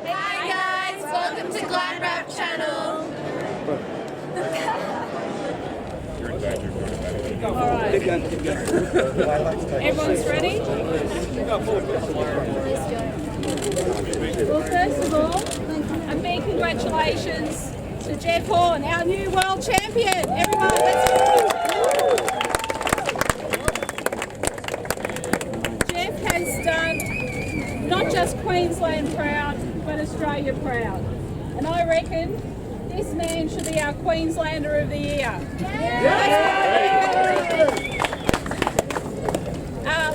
Hi guys, welcome to GladrapChannel. Alright. Everyone's ready? Well, first of all, a big congratulations to Jeff Horn, our new world champion. Everyone, let's go. Jeff has done not just Queensland proud, but Australia proud. And I reckon this man should be our Queenslander of the Year.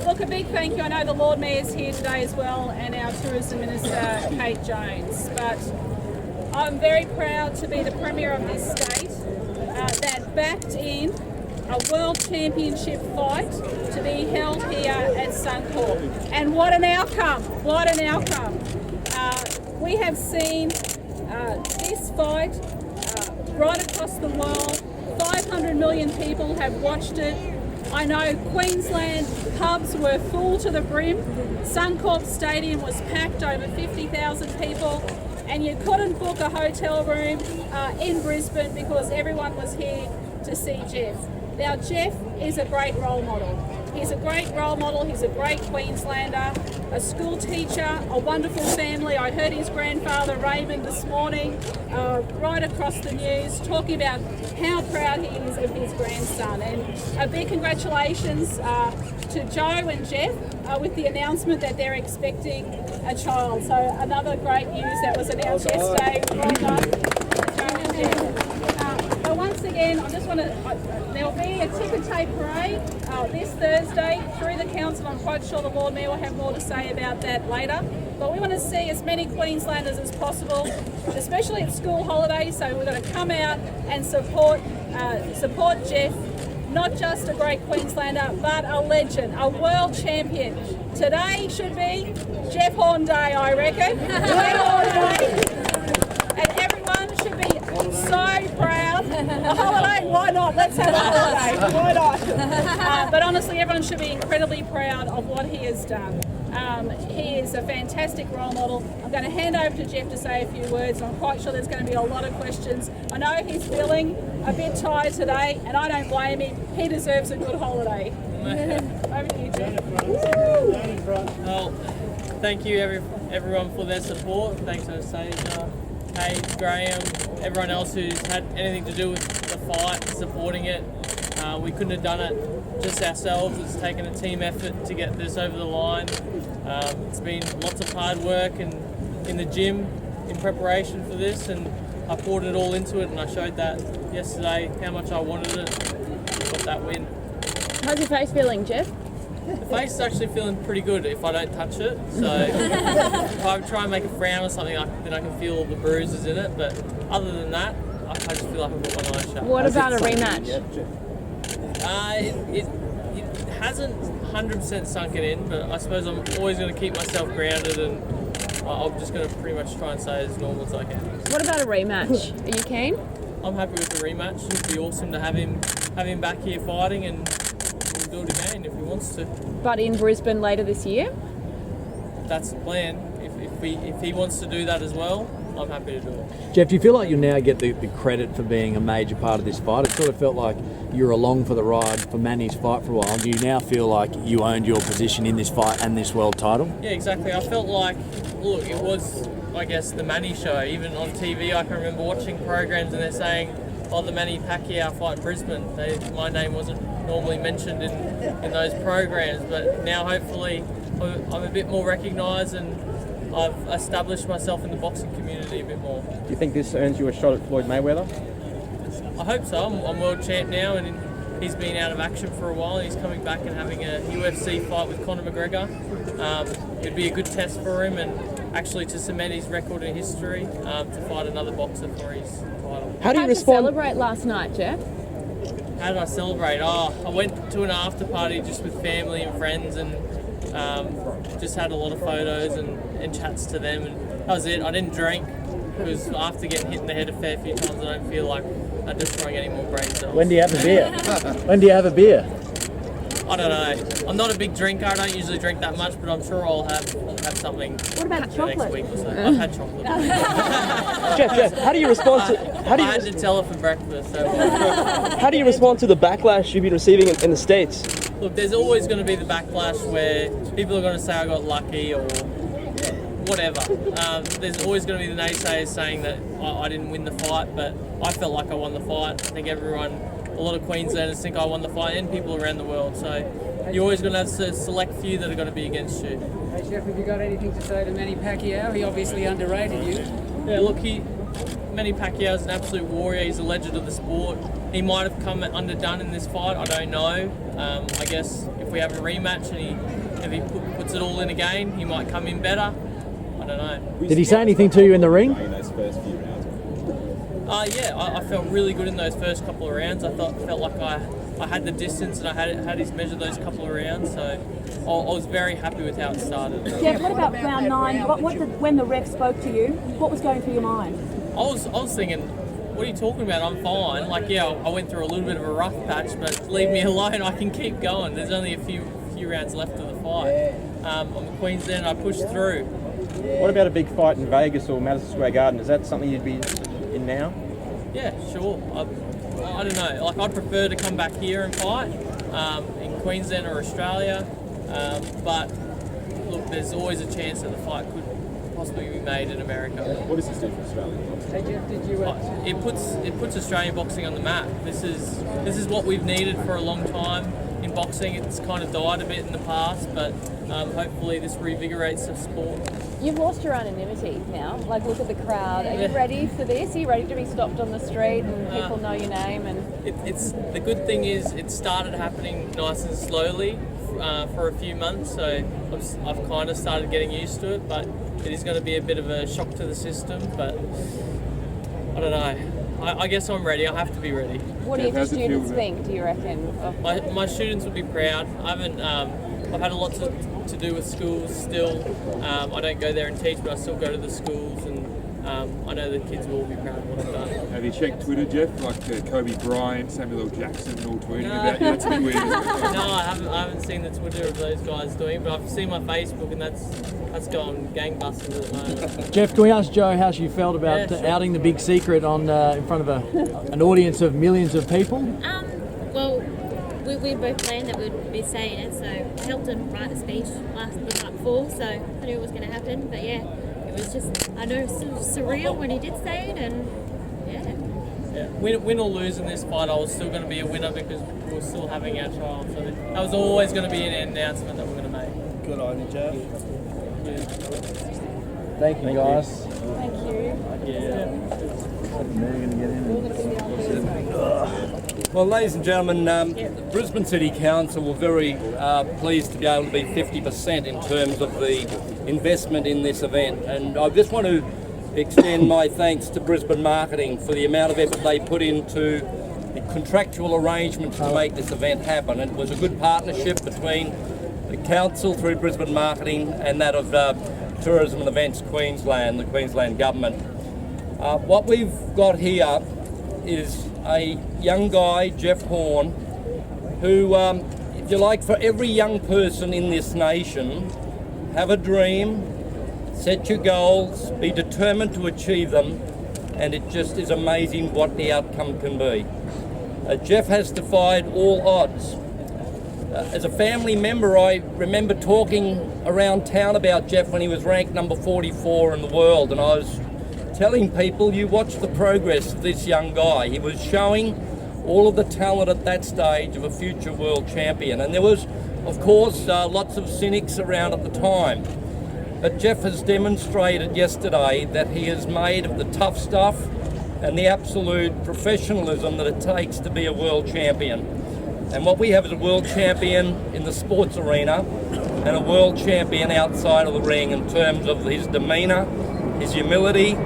Look, a big thank you. I know the Lord Mayor's here today as well, and our Tourism Minister, Kate Jones. But I'm very proud to be the Premier of this state that backed in a World Championship fight to be held here at Suncorp. And what an outcome! What an outcome! We have seen this fight right across the world. 500 million people have watched it. I know Queensland pubs were full to the brim. Suncorp Stadium was packed, over 50,000 people, and you couldn't book a hotel room in Brisbane because everyone was here to see Jeff. Now, Jeff is a great role model. He's a great role model, he's a great Queenslander, a school teacher, a wonderful family. I heard his grandfather Raymond this morning right across the news talking about how proud he is of his grandson. And a big congratulations to Joe and Jeff with the announcement that they're expecting a child. So another great news that was announced yesterday. Well done, Joe and Jeff. But once again, I just want to, there'll be a ticker tape parade this Thursday through the council. I'm quite sure the Lord Mayor will have more to say about that later. But we want to see as many Queenslanders as possible, especially at school holidays. So we're going to come out and support Jeff, not just a great Queenslander, but a legend, a world champion. Today should be Jeff Horn Day, I reckon. Jeff Horn Day. And everyone should be so proud. A holiday, why not? Let's have a holiday, why not? But honestly, everyone should be incredibly proud of what he has done. He is a fantastic role model. I'm going to hand over to Jeff to say a few words. I'm quite sure there's going to be a lot of questions. I know he's feeling a bit tired today, and I don't blame him. He deserves a good holiday. Over to you, Jeff. Well, thank you everyone for their support. Thanks Annastacia, Kate, Graham, everyone else who's had anything to do with the fight, supporting it. We couldn't have done it just ourselves. It's taken a team effort to get this over the line. It's been lots of hard work and in the gym in preparation for this, and I poured it all into it, and I showed that yesterday how much I wanted it. Got that win. How's your face feeling, Jeff? The face is actually feeling pretty good if I don't touch it. So if I try and make a frown or something, then I can feel all the bruises in it. But other than that, I just feel like I've got my eyes shut. What about a rematch? It hasn't 100% sunk it in, but I suppose I'm always going to keep myself grounded, and I'm just going to pretty much try and stay as normal as I can. What about a rematch? Are you keen? I'm happy with the rematch. It'd be awesome to have him back here fighting, and we'll do it again if he wants to. But in Brisbane later this year? That's the plan. If he wants to do that as well, I'm happy to do it. Jeff, do you feel like you'll now get the credit for being a major part of this fight? It sort of felt like you were along for the ride for Manny's fight for a while. Do you now feel like you owned your position in this fight and this world title? Yeah, exactly. I felt like, look, it was, I guess, the Manny show. Even on TV, I can remember watching programs and they're saying, oh, the Manny Pacquiao fight in Brisbane. My name wasn't normally mentioned in those programs, but now hopefully I'm a bit more recognised and I've established myself in the boxing community a bit more. Do you think this earns you a shot at Floyd Mayweather? I hope so. I'm world champ now, and he's been out of action for a while, and he's coming back and having a UFC fight with Conor McGregor. It'd be a good test for him, and actually to cement his record in history, to fight another boxer for his title. How did you celebrate last night, Jeff? How did I celebrate? I went to an after party just with family and friends, and just had a lot of photos and chats to them, and that was it. I didn't drink because after getting hit in the head a fair few times, I don't feel like I'm destroying any more brain cells. When do you have a beer? When do you have a beer? I don't know. I'm not a big drinker. I don't usually drink that much, but I'm sure I'll have something. What about the chocolate? next week or so. I've had chocolate. Jeff, how do you respond to I had Nutella for breakfast. So. how do you respond to the backlash you've been receiving in the States? Look, there's always going to be the backlash where people are going to say I got lucky or whatever. There's always going to be the naysayers saying that I didn't win the fight, but I felt like I won the fight. I think a lot of Queenslanders think I won the fight, and people around the world. So you're always going to have a select few that are going to be against you. Hey Jeff, have you got anything to say to Manny Pacquiao? He obviously underrated you. Yeah, look, Manny Pacquiao is an absolute warrior. He's a legend of the sport. He might have come underdone in this fight. I don't know. I guess if we have a rematch and if he puts it all in again, he might come in better. I don't know. Did he say anything to you in the ring? Yeah, I felt really good in those first couple of rounds. I felt like I had the distance and I had his measure those couple of rounds. So I was very happy with how it started. Jeff, what about round 9? When the ref spoke to you, what was going through your mind? I was thinking, what are you talking about? I'm fine. Like, yeah, I went through a little bit of a rough patch, but leave me alone. I can keep going. There's only a few rounds left of the fight. I'm a Queensland. I pushed through. What about a big fight in Vegas or Madison Square Garden? Is that something you'd be in now? Yeah, sure. I don't know. Like, I'd prefer to come back here and fight in Queensland or Australia. But look, there's always a chance that the fight could possibly be made in America. What does this do for Australia? Hey Jeff, did you... It puts Australian boxing on the map. This is what we've needed for a long time in boxing. It's kind of died a bit in the past, but hopefully this revigorates the sport. You've lost your anonymity now. Like, look at the crowd. Are you ready for this? Are you ready to be stopped on the street and people know your name? And it's the good thing is it started happening nice and slowly for a few months, so I've kind of started getting used to it. But it is going to be a bit of a shock to the system. But I don't know. I guess I'm ready. I have to be ready. what do your students think? Do you reckon? My students would be proud. I've had a lot to do with schools still. I don't go there and teach, but I still go to the schools, and I know the kids will all be proud of what I've done. Have you checked Twitter, Jeff? Like Kobe Bryant, Samuel L. Jackson, all tweeting about you. That's a bit weird, isn't it? No, I haven't seen the Twitter of those guys doing, but I've seen my Facebook, and that's going gangbusters at the moment. Jeff, can we ask Joe how she felt about sure. outing the big secret in front of an audience of millions of people? Well, we both planned that we'd be saying it, so I helped him write the speech the night before, so I knew it was going to happen. But yeah, it was just, I know, surreal when he did say it, and yeah. Win or lose in this fight, I was still going to be a winner because we were still having our trial. So that was always going to be an announcement that we're going to make. Good on you, Jeff. Thank you, guys. Thank you. Well, ladies and gentlemen, the Brisbane City Council were very pleased to be able to be 50% in terms of the investment in this event. And I just want to extend my thanks to Brisbane Marketing for the amount of effort they put into the contractual arrangements to make this event happen. And it was a good partnership between the council through Brisbane Marketing and that of Tourism and Events Queensland, the Queensland Government. What we've got here is a young guy, Jeff Horn, who, if you like, for every young person in this nation, have a dream, set your goals, be determined to achieve them, and it just is amazing what the outcome can be. Jeff has defied all odds. As a family member, I remember talking around town about Jeff when he was ranked number 44 in the world, and I was telling people, you watch the progress of this young guy. He was showing all of the talent at that stage of a future world champion. And there was, of course, lots of cynics around at the time. But Jeff has demonstrated yesterday that he is made of the tough stuff and the absolute professionalism that it takes to be a world champion. And what we have is a world champion in the sports arena and a world champion outside of the ring in terms of his demeanour, his humility,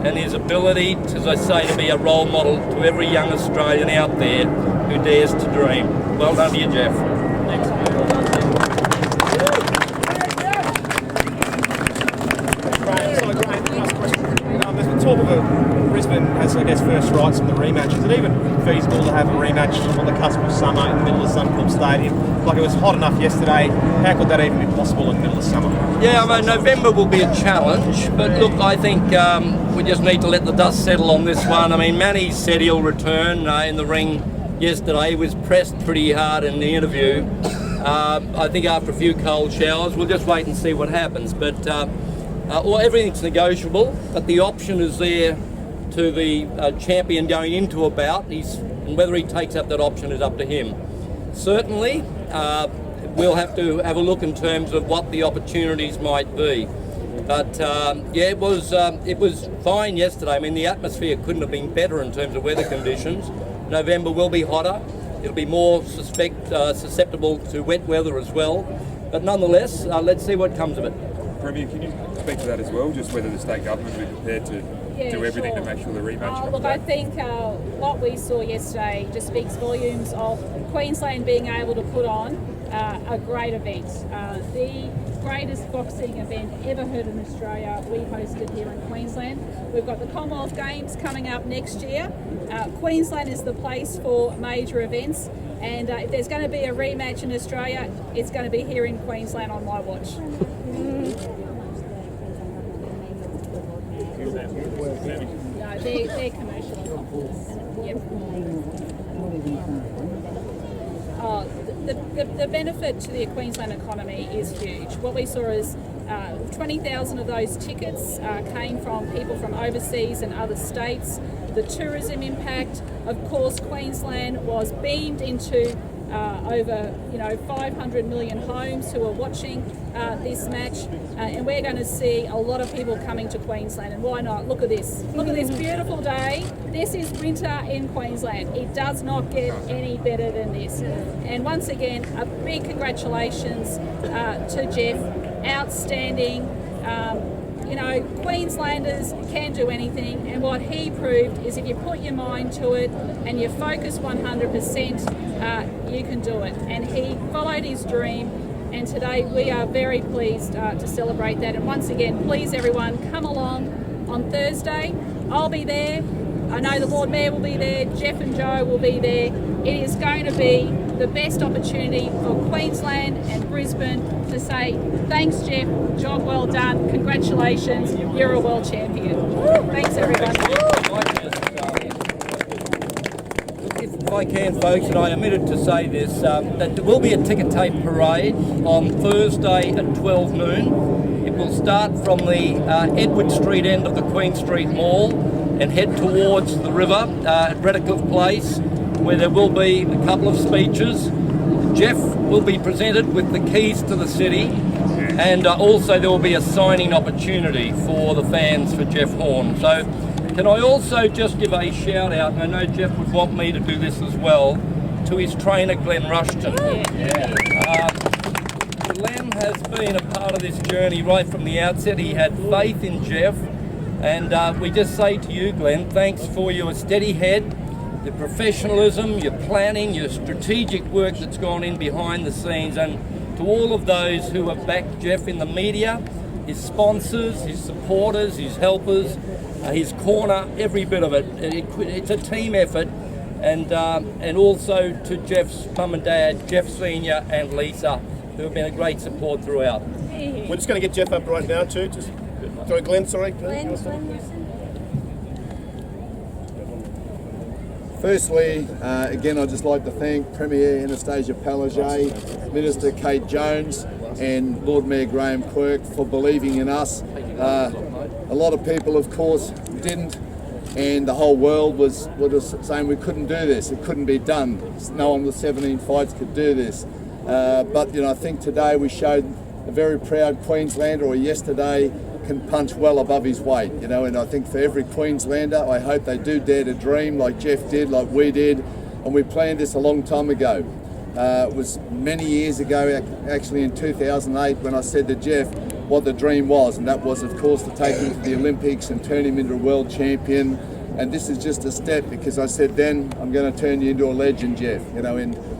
and his ability, as I say, to be a role model to every young Australian out there who dares to dream. Well done to you, Jeff. Thanks. Graham, last question. There's been talk of Brisbane as, I guess, first right chance of the rematch? Is it even feasible to have a rematch on the cusp of summer in the middle of Suncorp Stadium? Like, it was hot enough yesterday. How could that even be possible in the middle of summer? Yeah, I mean, November will be a challenge, but look, I think we just need to let the dust settle on this one. I mean, Manny said he'll return in the ring yesterday. He was pressed pretty hard in the interview. I think after a few cold showers, we'll just wait and see what happens. But everything's negotiable, but the option is there to the champion going into a bout, and whether he takes up that option is up to him. Certainly, we'll have to have a look in terms of what the opportunities might be. But yeah, it was fine yesterday. I mean, the atmosphere couldn't have been better in terms of weather conditions. November will be hotter. It'll be more susceptible to wet weather as well. But nonetheless, let's see what comes of it. Premier, can you speak to that as well? Just whether the state government will be prepared to do everything to make sure the rematch comes Look, back? I think what we saw yesterday just speaks volumes of Queensland being able to put on a great event. The greatest boxing event ever heard in Australia, we hosted here in Queensland. We've got the Commonwealth Games coming up next year. Queensland is the place for major events, and if there's going to be a rematch in Australia, it's going to be here in Queensland on my watch. No, they're commercial. Yep. The benefit to the Queensland economy is huge. What we saw is 20,000 of those tickets came from people from overseas and other states. The tourism impact, of course, Queensland was beamed into over 500 million homes who are watching this match, and we're going to see a lot of people coming to Queensland. And why not? Look at this. Look at this beautiful day. This is winter in Queensland. It does not get any better than this. And once again, a big congratulations to Jeff. Outstanding. Queenslanders can do anything, and what he proved is if you put your mind to it and you focus 100%, you can do it. And he followed his dream, and today we are very pleased to celebrate that. And once again, please everyone, come along on Thursday. I'll be there. I know the Lord Mayor will be there. Jeff and Joe will be there. It is going to be the best opportunity for Queensland and Brisbane to say, thanks Jeff, job well done, congratulations, you're a world champion. Thanks everyone. If I can, folks, and I omitted to say this, that there will be a ticker tape parade on Thursday at 12 noon. It will start from the Edward Street end of the Queen Street Mall and head towards the river at Redcliffe Place, where there will be a couple of speeches. Jeff will be presented with the keys to the city, and also there will be a signing opportunity for the fans for Jeff Horn. So can I also just give a shout out, and I know Jeff would want me to do this as well, to his trainer Glenn Rushton. Glenn has been a part of this journey right from the outset. He had faith in Jeff, and we just say to you, Glenn, thanks for your steady head, your professionalism, your planning, your strategic work that's gone in behind the scenes, and to all of those who have backed Jeff in the media, his sponsors, his supporters, his helpers, his corner, every bit of it. It's a team effort, and also to Jeff's mum and dad, Jeff Senior and Lisa, who have been a great support throughout. We're just going to get Jeff up right now too. Glenn. Firstly, again, I'd just like to thank Premier Annastacia, Minister Kate Jones, and Lord Mayor Graham Quirk for believing in us. A lot of people, of course, didn't, and the whole world was saying we couldn't do this, it couldn't be done. No one with 17 fights could do this. But I think today we showed a very proud Queenslander, or yesterday, can punch well above his weight, and I think for every Queenslander, I hope they do dare to dream like Jeff did, like we did, and we planned this a long time ago. It was many years ago, actually in 2008, when I said to Jeff what the dream was, and that was, of course, to take him to the Olympics and turn him into a world champion. And this is just a step, because I said then, I'm going to turn you into a legend, Jeff. And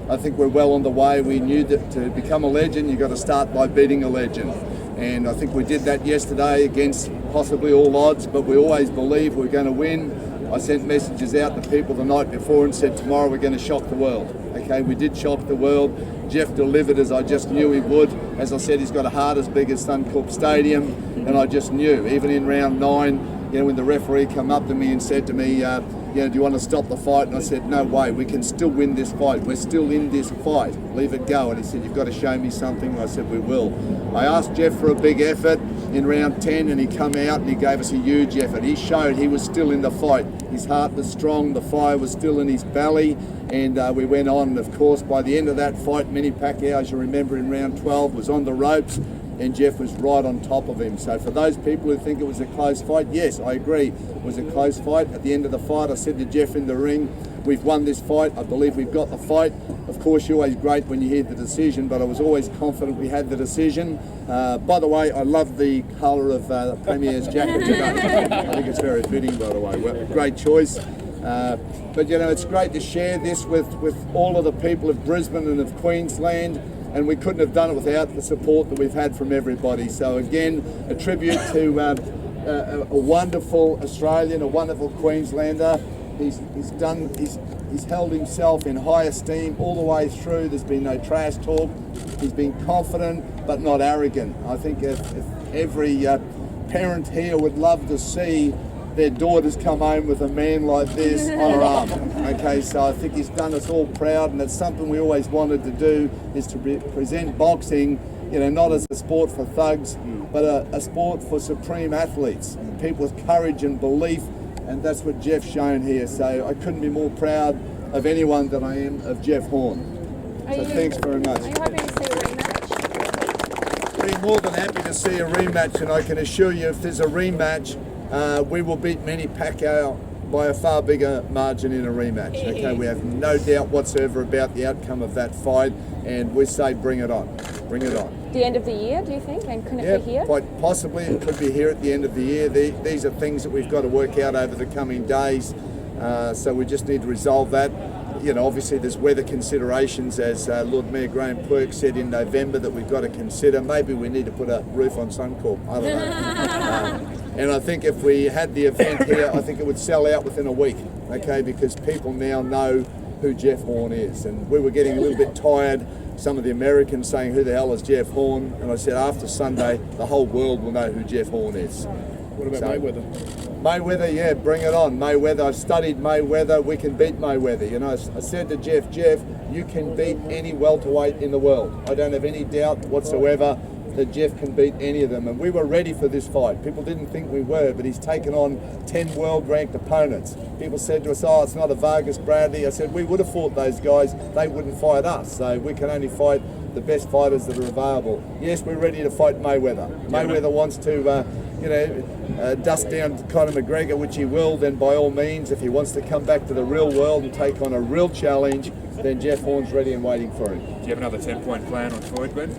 I think we're well on the way. We knew that to become a legend, you've got to start by beating a legend. And I think we did that yesterday against possibly all odds, but we always believed we're going to win. I sent messages out to people the night before and said, tomorrow we're going to shock the world. Okay, we did shock the world. Jeff delivered as I just knew he would. As I said, he's got a heart as big as Suncorp Stadium, and I just knew, even in round 9, you know, when the referee came up to me and said to me, you know, do you want to stop the fight? And I said, no way, we can still win this fight. We're still in this fight. Leave it go. And he said, you've got to show me something. And I said, we will. I asked Jeff for a big effort in round 10, and he come out and he gave us a huge effort. He showed he was still in the fight. His heart was strong, the fire was still in his belly, and we went on. And of course, by the end of that fight, Manny Pacquiao, as you remember in round 12, was on the ropes, and Jeff was right on top of him. So for those people who think it was a close fight, yes, I agree, it was a close fight. At the end of the fight, I said to Jeff in the ring, we've won this fight, I believe we've got the fight. Of course, you're always great when you hear the decision, but I was always confident we had the decision. By the way, I love the colour of the Premier's jacket today. I think it's very fitting, by the way. Well, great choice. But you know, it's great to share this with all of the people of Brisbane and of Queensland, and we couldn't have done it without the support that we've had from everybody. So again, a tribute to a wonderful Australian, a wonderful Queenslander. He's held himself in high esteem all the way through. There's been no trash talk. He's been confident but not arrogant. I think if every parent here would love to see their daughters come home with a man like this on her arm. Okay, so I think he's done us all proud, and that's something we always wanted to do, is to present boxing, you know, not as a sport for thugs, but a sport for supreme athletes, people with courage and belief, and that's what Jeff's shown here. So I couldn't be more proud of anyone than I am of Jeff Horn. So thanks very much. Are you hoping to see a rematch? Be more than happy to see a rematch, and I can assure you if there's a rematch, we will beat Manny Pacquiao by a far bigger margin in a rematch. Okay, we have no doubt whatsoever about the outcome of that fight, and we say bring it on, bring it on. The end of the year, do you think? And can it be here? Quite possibly, it could be here at the end of the year. These are things that we've got to work out over the coming days, so we just need to resolve that. You know, obviously there's weather considerations, as Lord Mayor Graham Quirk said in November, that we've got to consider. Maybe we need to put a roof on Suncorp, I don't know. And I think if we had the event here, I think it would sell out within a week, okay, because people now know who Jeff Horn is. And we were getting a little bit tired, some of the Americans saying, who the hell is Jeff Horn? And I said, after Sunday, the whole world will know who Jeff Horn is. What about Mayweather? Mayweather, yeah, bring it on. Mayweather, I've studied Mayweather, we can beat Mayweather. You know, I said to Jeff, you can beat any welterweight in the world. I don't have any doubt whatsoever that Jeff can beat any of them, and we were ready for this fight. People didn't think we were, but he's taken on 10 world-ranked opponents. People said to us, oh, it's not a Vargas Bradley. I said, we would have fought those guys, they wouldn't fight us, so we can only fight the best fighters that are available. Yes, we're ready to fight Mayweather. Mayweather wants to dust down Conor McGregor, which he will, then by all means, if he wants to come back to the real world and take on a real challenge, then Jeff Horn's ready and waiting for him. Do you have another 10-point plan on Floyd, Ben?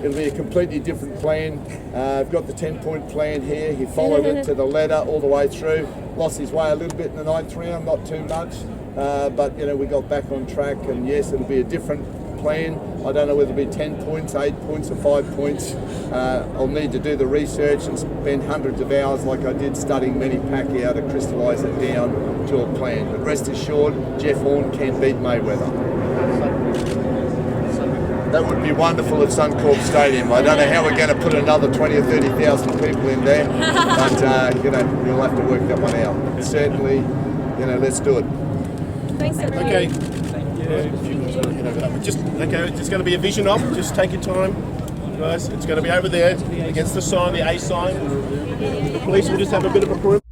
It'll be a completely different plan. I've got the 10-point plan here. He followed it to the letter all the way through. Lost his way a little bit in the 9th round, not too much. But, you know, we got back on track, and yes, it'll be a different plan. I don't know whether it'll be 10 points, 8 points or 5 points. I'll need to do the research and spend hundreds of hours like I did studying Manny Pacquiao to crystallise it down to a plan. But rest assured, Jeff Horn can beat Mayweather. That would be wonderful at Suncorp Stadium. I don't know how we're going to put another 20 or 30,000 people in there, but you know, we'll have to work that one out. But certainly, you know, let's do it. Thanks, everybody. Okay. It's going to be a vision op. Just take your time, guys. It's going to be over there against the sign, the A sign. The police will just have a bit of a perimeter.